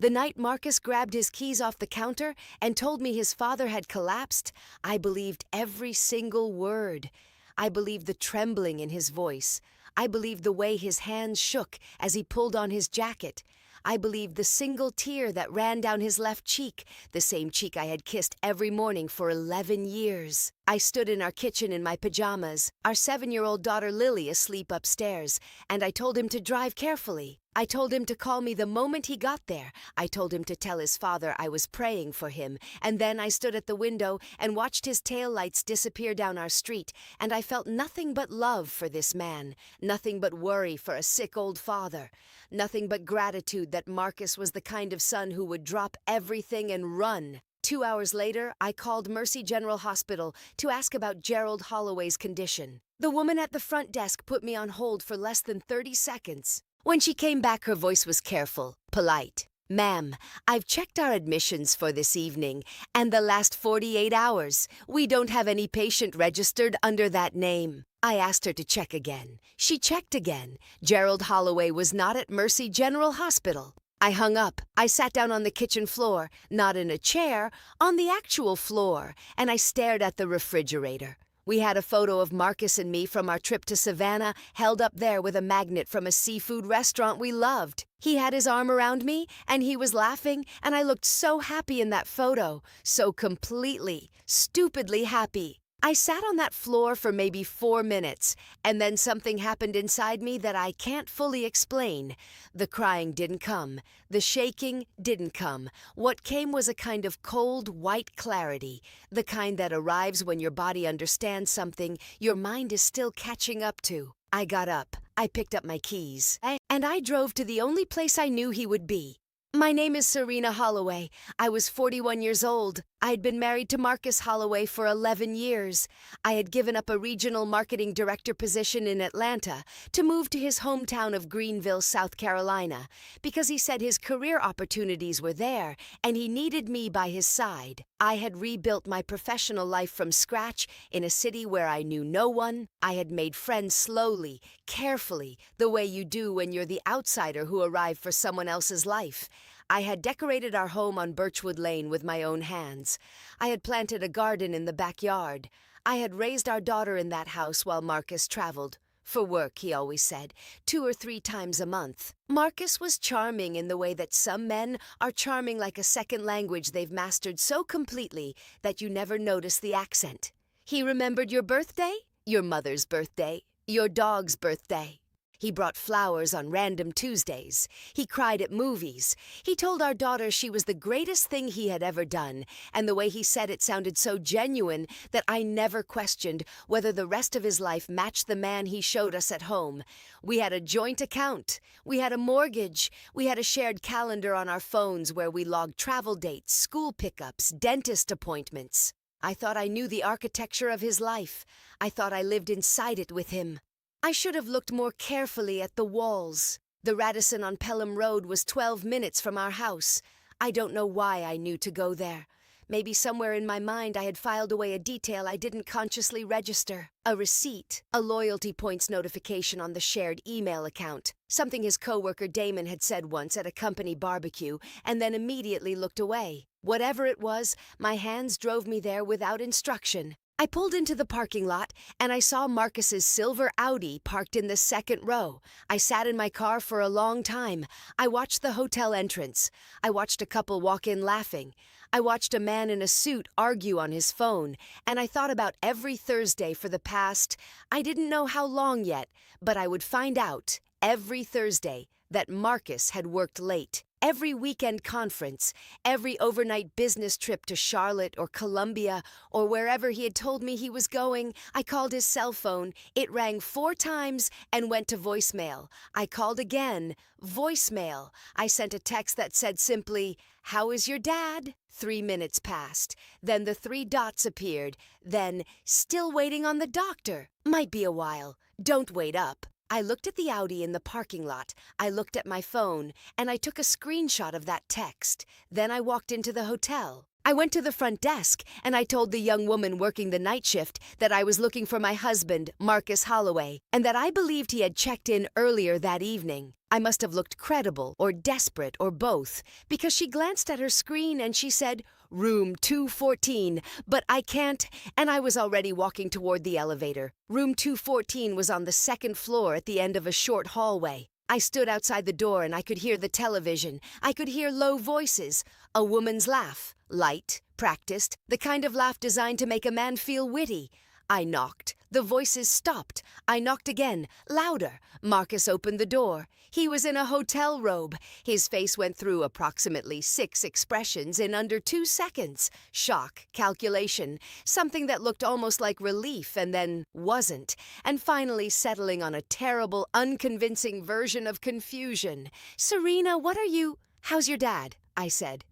The night Marcus grabbed his keys off the counter and told me his father had collapsed, I believed every single word. I believed the trembling in his voice. I believed the way his hands shook as he pulled on his jacket. I believed the single tear that ran down his left cheek, the same cheek I had kissed every morning for 11 years. I stood in our kitchen in my pajamas, our 7-year-old daughter Lily asleep upstairs, and I told him to drive carefully. I told him to call me the moment he got there. I told him to tell his father I was praying for him, and then I stood at the window and watched his taillights disappear down our street, and I felt nothing but love for this man, nothing but worry for a sick old father, nothing but gratitude that Marcus was the kind of son who would drop everything and run. 2 hours later, I called Mercy General Hospital to ask about Gerald Holloway's condition. The woman at the front desk put me on hold for less than 30 seconds. When she came back, her voice was careful, polite. "Ma'am, I've checked our admissions for this evening, and the last 48 hours. We don't have any patient registered under that name." I asked her to check again. She checked again. Gerald Holloway was not at Mercy General Hospital. I hung up. I sat down on the kitchen floor, not in a chair, on the actual floor, and I stared at the refrigerator. We had a photo of Marcus and me from our trip to Savannah held up there with a magnet from a seafood restaurant we loved. He had his arm around me, and he was laughing, and I looked so happy in that photo, so completely, stupidly happy. I sat on that floor for maybe 4 minutes, and then something happened inside me that I can't fully explain. The crying didn't come. The shaking didn't come. What came was a kind of cold, white clarity, the kind that arrives when your body understands something your mind is still catching up to. I got up. I picked up my keys, and I drove to the only place I knew he would be. My name is Serena Holloway. I was 41 years old. I had been married to Marcus Holloway for 11 years. I had given up a regional marketing director position in Atlanta to move to his hometown of Greenville, South Carolina, because he said his career opportunities were there and he needed me by his side. I had rebuilt my professional life from scratch in a city where I knew no one. I had made friends slowly, carefully, the way you do when you're the outsider who arrived for someone else's life. I had decorated our home on Birchwood Lane with my own hands. I had planted a garden in the backyard. I had raised our daughter in that house while Marcus traveled. For work, he always said, 2 or 3 times a month. Marcus was charming in the way that some men are charming like a second language they've mastered so completely that you never notice the accent. He remembered your birthday, your mother's birthday, your dog's birthday. He brought flowers on random Tuesdays. He cried at movies. He told our daughter she was the greatest thing he had ever done, and the way he said it sounded so genuine that I never questioned whether the rest of his life matched the man he showed us at home. We had a joint account. We had a mortgage. We had a shared calendar on our phones where we logged travel dates, school pickups, dentist appointments. I thought I knew the architecture of his life. I thought I lived inside it with him. I should have looked more carefully at the walls. The Radisson on Pelham Road was 12 minutes from our house. I don't know why I knew to go there. Maybe somewhere in my mind I had filed away a detail I didn't consciously register. A receipt, a loyalty points notification on the shared email account. Something his coworker Damon had said once at a company barbecue, and then immediately looked away. Whatever it was, my hands drove me there without instruction. I pulled into the parking lot, and I saw Marcus's silver Audi parked in the second row. I sat in my car for a long time. I watched the hotel entrance. I watched a couple walk in laughing. I watched a man in a suit argue on his phone, and I thought about every Thursday for the past, I didn't know how long yet, but I would find out every Thursday that Marcus had worked late. Every weekend conference, every overnight business trip to Charlotte or Columbia or wherever he had told me he was going, I called his cell phone. It rang 4 times and went to voicemail. I called again, voicemail. I sent a text that said simply, "How is your dad?" 3 minutes passed. Then the 3 dots appeared. Then, "Still waiting on the doctor." Might be a while. Don't wait up. I looked at the Audi in the parking lot, I looked at my phone, and I took a screenshot of that text. Then I walked into the hotel. I went to the front desk and I told the young woman working the night shift that I was looking for my husband, Marcus Holloway, and that I believed he had checked in earlier that evening. I must have looked credible or desperate or both, because she glanced at her screen and she said, "Room 214, but I can't," and I was already walking toward the elevator. Room 214 was on the second floor at the end of a short hallway. I stood outside the door and I could hear the television. I could hear low voices, a woman's laugh, light, practiced, the kind of laugh designed to make a man feel witty. I knocked. The voices stopped. I knocked again, louder. Marcus opened the door. He was in a hotel robe. His face went through approximately 6 expressions in under 2 seconds. Shock, calculation, something that looked almost like relief and then wasn't, and finally settling on a terrible, unconvincing version of confusion. "Serena, what are you—" "How's your dad?" I said.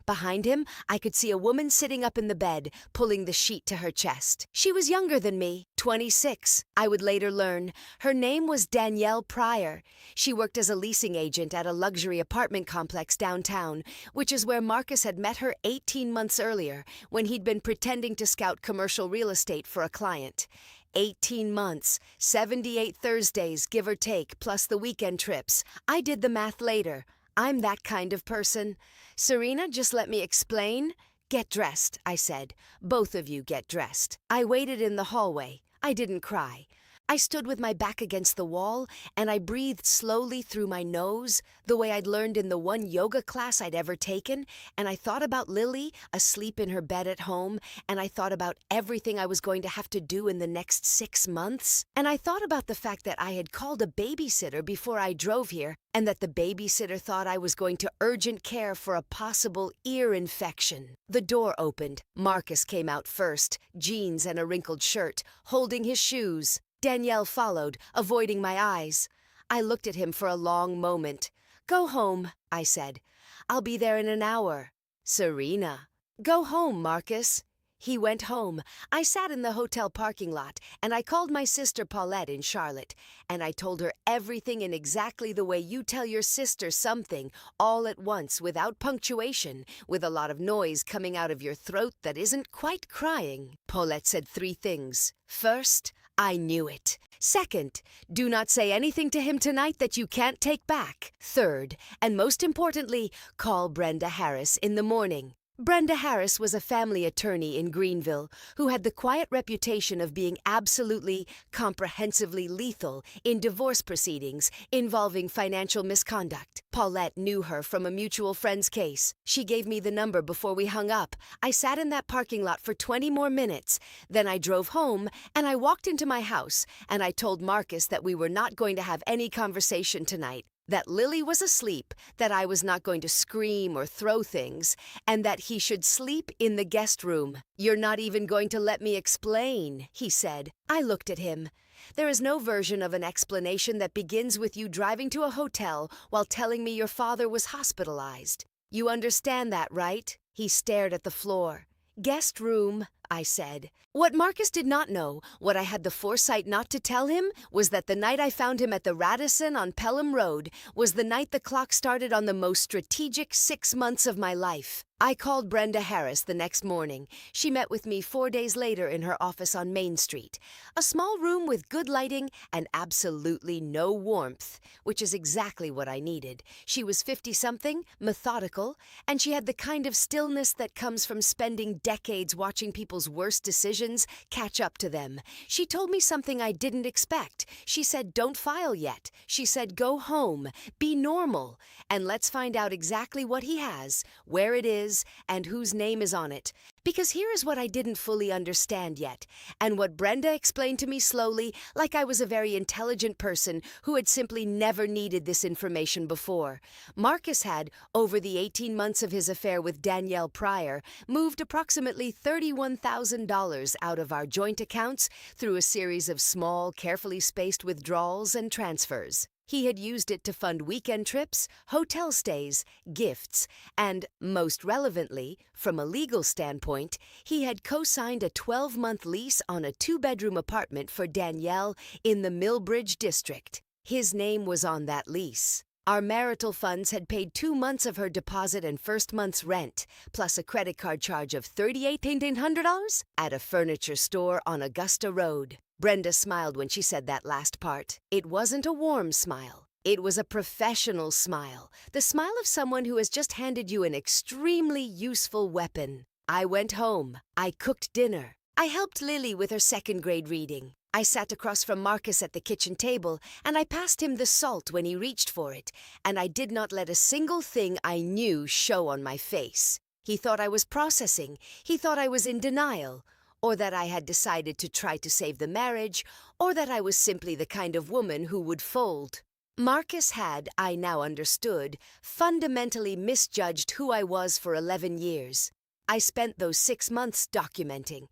Behind him, I could see a woman sitting up in the bed, pulling the sheet to her chest. She was younger than me, 26. I would later learn. Her name was Danielle Pryor. She worked as a leasing agent at a luxury apartment complex downtown, which is where Marcus had met her 18 months earlier, when he'd been pretending to scout commercial real estate for a client. 18 months, 78 Thursdays, give or take, plus the weekend trips. I did the math later. I'm that kind of person. "Serena, just let me explain." "Get dressed," I said. "Both of you get dressed." I waited in the hallway. I didn't cry. I stood with my back against the wall, and I breathed slowly through my nose, the way I'd learned in the one yoga class I'd ever taken, and I thought about Lily, asleep in her bed at home, and I thought about everything I was going to have to do in the next 6 months, and I thought about the fact that I had called a babysitter before I drove here, and that the babysitter thought I was going to urgent care for a possible ear infection. The door opened. Marcus came out first, jeans and a wrinkled shirt, holding his shoes. Danielle followed, avoiding my eyes. I looked at him for a long moment. "Go home," I said. "I'll be there in an hour." "Serena." "Go home, Marcus." He went home. I sat in the hotel parking lot, and I called my sister Paulette in Charlotte, and I told her everything in exactly the way you tell your sister something, all at once, without punctuation, with a lot of noise coming out of your throat that isn't quite crying. Paulette said 3 things. First, I knew it. Second, do not say anything to him tonight that you can't take back. Third, and most importantly, call Brenda Harris in the morning. Brenda Harris was a family attorney in Greenville who had the quiet reputation of being absolutely, comprehensively lethal in divorce proceedings involving financial misconduct. Paulette knew her from a mutual friend's case. She gave me the number before we hung up. I sat in that parking lot for 20 more minutes. Then I drove home, and I walked into my house, and I told Marcus that we were not going to have any conversation tonight. That Lily was asleep, that I was not going to scream or throw things, and that he should sleep in the guest room. "You're not even going to let me explain," he said. I looked at him. There is no version of an explanation that begins with you driving to a hotel while telling me your father was hospitalized. You understand that, right? He stared at the floor. "Guest room," I said. What Marcus did not know, what I had the foresight not to tell him, was that the night I found him at the Radisson on Pelham Road was the night the clock started on the most strategic 6 months of my life. I called Brenda Harris the next morning. She met with me 4 days later in her office on Main Street. A small room with good lighting and absolutely no warmth, which is exactly what I needed. She was 50-something, methodical, and she had the kind of stillness that comes from spending decades watching people's worst decisions catch up to them. She told me something I didn't expect. She said, "Don't file yet." She said, "Go home, be normal, and let's find out exactly what he has, where it is, and whose name is on it." Because here is what I didn't fully understand yet, and what Brenda explained to me slowly, like I was a very intelligent person who had simply never needed this information before. Marcus had, over the 18 months of his affair with Danielle Pryor, moved approximately $31,000 out of our joint accounts through a series of small, carefully spaced withdrawals and transfers. He had used it to fund weekend trips, hotel stays, gifts, and, most relevantly, from a legal standpoint, he had co-signed a 12-month lease on a 2-bedroom apartment for Danielle in the Millbridge district. His name was on that lease. Our marital funds had paid 2 months of her deposit and first month's rent, plus a credit card charge of $3,800 at a furniture store on Augusta Road. Brenda smiled when she said that last part. It wasn't a warm smile. It was a professional smile, the smile of someone who has just handed you an extremely useful weapon. I went home. I cooked dinner. I helped Lily with her second-grade reading. I sat across from Marcus at the kitchen table, and I passed him the salt when he reached for it, and I did not let a single thing I knew show on my face. He thought I was processing. He thought I was in denial, or that I had decided to try to save the marriage, or that I was simply the kind of woman who would fold. Marcus had, I now understood, fundamentally misjudged who I was for 11 years. I spent those 6 months documenting.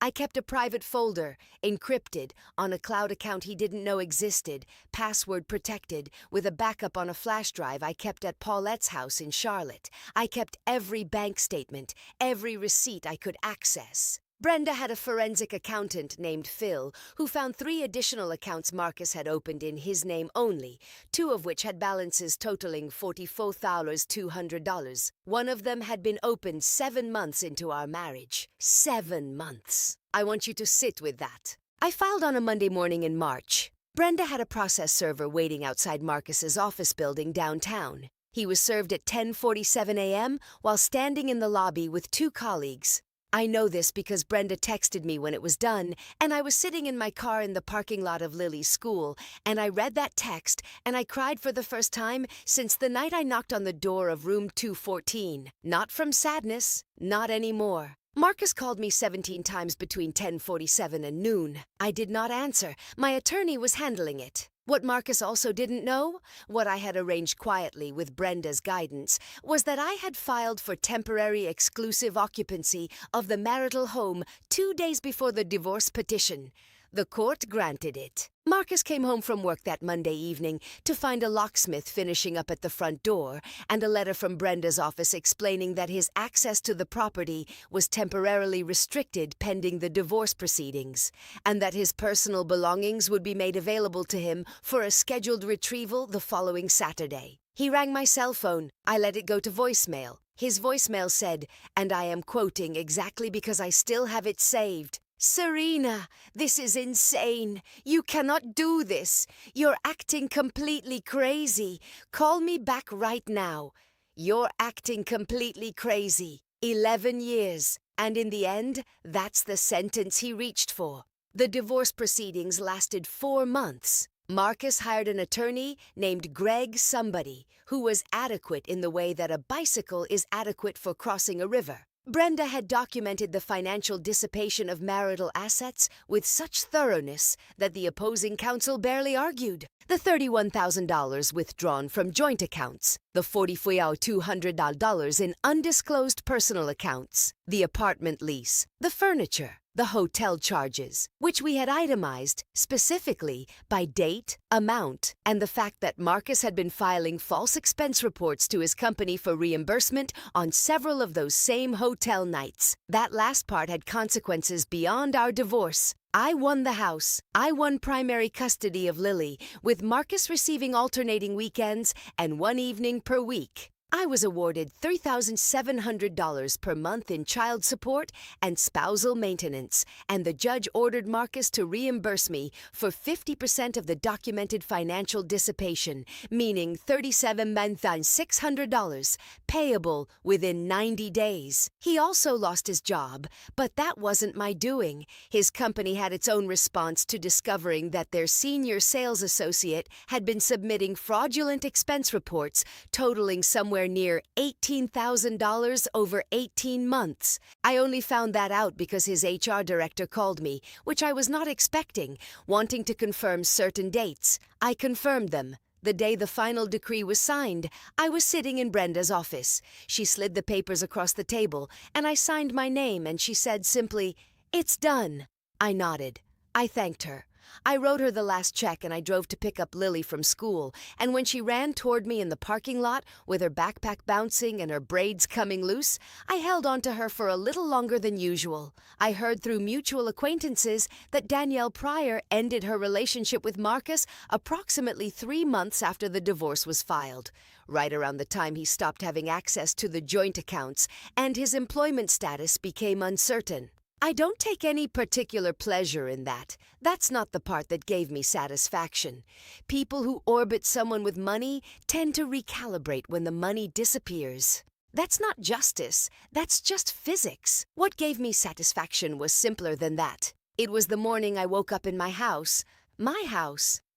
I kept a private folder, encrypted, on a cloud account he didn't know existed, password protected, with a backup on a flash drive I kept at Paulette's house in Charlotte. I kept every bank statement, every receipt I could access. Brenda had a forensic accountant named Phil who found 3 additional accounts Marcus had opened in his name only, 2 of which had balances totaling $44,200. One of them had been opened 7 months into our marriage. 7 months. I want you to sit with that. I filed on a Monday morning in March. Brenda had a process server waiting outside Marcus's office building downtown. He was served at 10:47 a.m. while standing in the lobby with 2 colleagues. I know this because Brenda texted me when it was done, and I was sitting in my car in the parking lot of Lily's school, and I read that text, and I cried for the first time since the night I knocked on the door of room 214. Not from sadness, not anymore. Marcus called me 17 times between 10:47 and noon. I did not answer. My attorney was handling it. What Marcus also didn't know, what I had arranged quietly with Brenda's guidance, was that I had filed for temporary exclusive occupancy of the marital home 2 days before the divorce petition. The court granted it. Marcus came home from work that Monday evening to find a locksmith finishing up at the front door and a letter from Brenda's office explaining that his access to the property was temporarily restricted pending the divorce proceedings, and that his personal belongings would be made available to him for a scheduled retrieval the following Saturday. He rang my cell phone. I let it go to voicemail. His voicemail said, and I am quoting exactly because I still have it saved, "Serena, this is insane. You cannot do this. You're acting completely crazy. Call me back right now. You're acting completely crazy. 11 years. And in the end, that's the sentence he reached for." The divorce proceedings lasted 4 months. Marcus hired an attorney named Greg Somebody, who was adequate in the way that a bicycle is adequate for crossing a river. Brenda had documented the financial dissipation of marital assets with such thoroughness that the opposing counsel barely argued. The $31,000 withdrawn from joint accounts, the $44,200 in undisclosed personal accounts, the apartment lease, the furniture, the hotel charges, which we had itemized specifically by date, amount, and the fact that Marcus had been filing false expense reports to his company for reimbursement on several of those same hotel nights. That last part had consequences beyond our divorce. I won the house. I won primary custody of Lily, with Marcus receiving alternating weekends and 1 evening per week. I was awarded $3,700 per month in child support and spousal maintenance, and the judge ordered Marcus to reimburse me for 50% of the documented financial dissipation, meaning $37,600, payable within 90 days. He also lost his job, but that wasn't my doing. His company had its own response to discovering that their senior sales associate had been submitting fraudulent expense reports totaling somewhere near $18,000 over 18 months. I only found that out because his HR director called me, which I was not expecting, wanting to confirm certain dates. I confirmed them. The day the final decree was signed, I was sitting in Brenda's office. She slid the papers across the table, and I signed my name, and she said simply, "It's done." I nodded. I thanked her. I wrote her the last check and I drove to pick up Lily from school, and when she ran toward me in the parking lot with her backpack bouncing and her braids coming loose, I held on to her for a little longer than usual. I heard through mutual acquaintances that Danielle Pryor ended her relationship with Marcus approximately 3 months after the divorce was filed, right around the time he stopped having access to the joint accounts and his employment status became uncertain. I don't take any particular pleasure in that. That's not the part that gave me satisfaction. People who orbit someone with money tend to recalibrate when the money disappears. That's not justice. That's just physics. What gave me satisfaction was simpler than that. It was the morning I woke up in my house,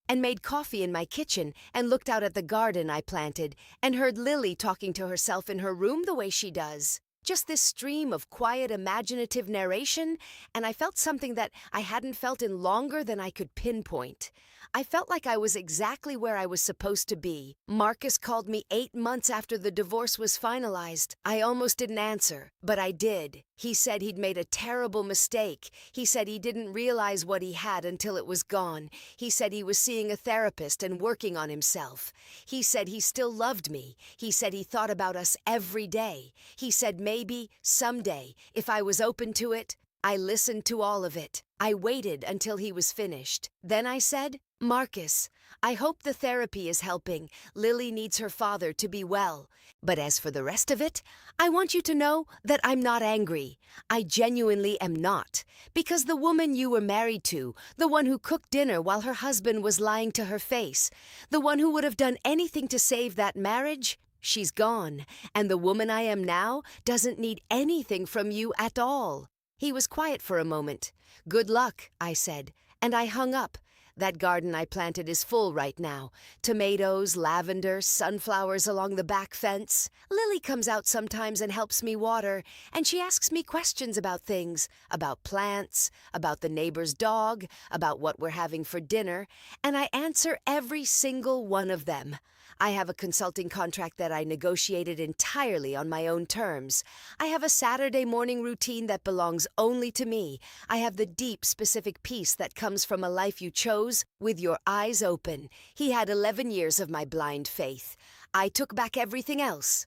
and made coffee in my kitchen and looked out at the garden I planted and heard Lily talking to herself in her room the way she does. Just this stream of quiet, imaginative narration, and I felt something that I hadn't felt in longer than I could pinpoint. I felt like I was exactly where I was supposed to be. Marcus called me 8 months after the divorce was finalized. I almost didn't answer, but I did. He said he'd made a terrible mistake. He said he didn't realize what he had until it was gone. He said he was seeing a therapist and working on himself. He said he still loved me. He said he thought about us every day. He said maybe, someday, if I was open to it. I listened to all of it. I waited until he was finished. Then I said, Marcus, I hope the therapy is helping. Lily needs her father to be well. But as for the rest of it, I want you to know that I'm not angry. I genuinely am not. Because the woman you were married to, the one who cooked dinner while her husband was lying to her face, the one who would have done anything to save that marriage, she's gone. And the woman I am now doesn't need anything from you at all. He was quiet for a moment. Good luck, I said, and I hung up. That garden I planted is full right now. Tomatoes, lavender, sunflowers along the back fence. Lily comes out sometimes and helps me water, and she asks me questions about things, about plants, about the neighbor's dog, about what we're having for dinner, and I answer every single one of them. I have a consulting contract that I negotiated entirely on my own terms. I have a Saturday morning routine that belongs only to me. I have the deep, specific peace that comes from a life you chose with your eyes open. He had 11 years of my blind faith. I took back everything else.